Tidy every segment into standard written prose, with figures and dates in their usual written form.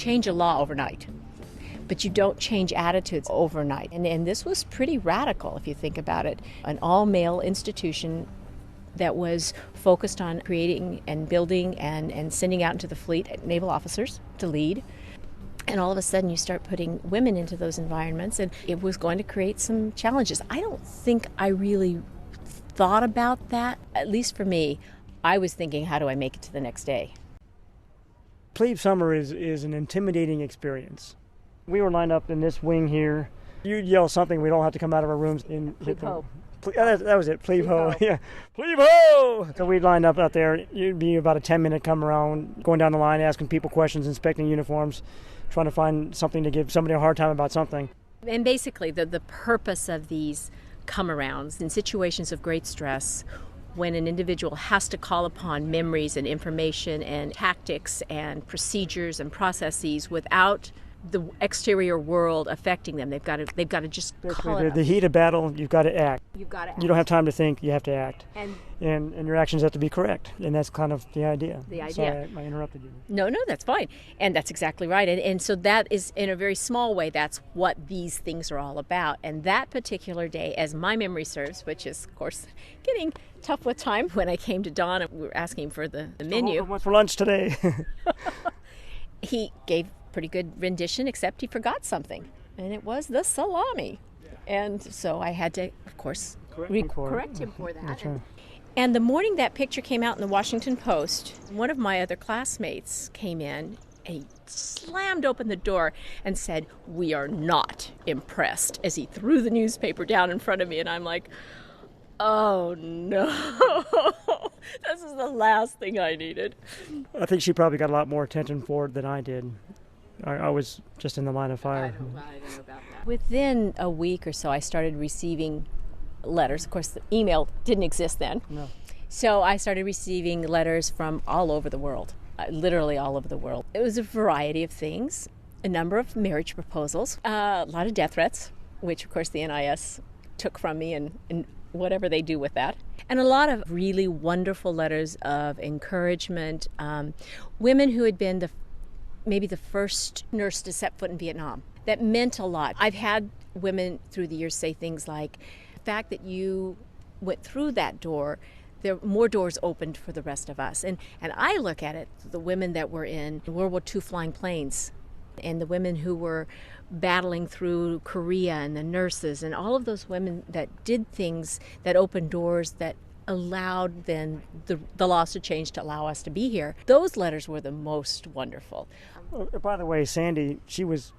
change a law overnight, but you don't change attitudes overnight. And this was pretty radical if you think about it. An all-male institution that was focused on creating and building and sending out into the fleet naval officers to lead. And all of a sudden you start putting women into those environments, and it was going to create some challenges. I don't think I really thought about that. At least for me, I was thinking, how do I make it to the next day? Plebe summer is an intimidating experience. We were lined up in this wing here. You'd yell something, we'd all have to come out of our rooms and Plebe ho. That was it, plebe ho. Yeah, plebe ho! So we'd line up out there. You'd be about a 10-minute come around, going down the line, asking people questions, inspecting uniforms, trying to find something to give somebody a hard time about something. And basically the purpose of these come-arounds in situations of great stress, when an individual has to call upon memories and information and tactics and procedures and processes without the exterior world affecting them, they've got to just call it up. The heat of battle, you've got to act. You've got to act. You don't have time to think, you have to act. And your actions have to be correct, and that's kind of the idea. Sorry, I interrupted you. No, that's fine. And that's exactly right. And so that is, in a very small way, that's what these things are all about. And that particular day, as my memory serves, which is, of course, getting tough with time, when I came to Don and we were asking for the menu. What's for lunch today? He gave pretty good rendition, except he forgot something, and it was the salami. And so I had to, of course, correct him for that. That's right. And the morning that picture came out in the Washington Post, one of my other classmates came in and he slammed open the door and said, "We are not impressed," as he threw the newspaper down in front of me. And I'm like, oh no, this is the last thing I needed. I think she probably got a lot more attention for it than I did. I was just in the line of fire. I don't know about that. Within a week or so, I started receiving letters. Of course, the email didn't exist then. No. So I started receiving letters from all over the world, literally all over the world. It was a variety of things, a number of marriage proposals, a lot of death threats, which of course the NIS took from me and whatever they do with that. And a lot of really wonderful letters of encouragement, women who had been maybe the first nurse to set foot in Vietnam. That meant a lot. I've had women through the years say things like, the fact that you went through that door, there were more doors opened for the rest of us. And I look at it, the women that were in World War II flying planes, and the women who were battling through Korea, and the nurses, and all of those women that did things that opened doors that allowed then the laws to change to allow us to be here. Those letters were the most wonderful. By the way, Sandy, she was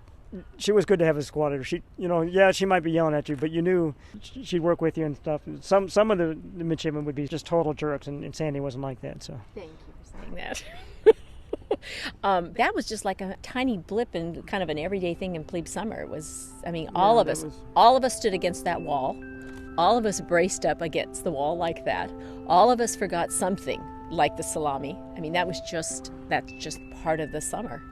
good to have as a squad leader. She might be yelling at you, but you knew she'd work with you and stuff. Some of the midshipmen would be just total jerks, and Sandy wasn't like that. So thank you for saying that. That was just like a tiny blip in kind of an everyday thing in Plebe summer. It was, all of us stood against that wall. All of us braced up against the wall like that. All of us forgot something like the salami. That's just part of the summer.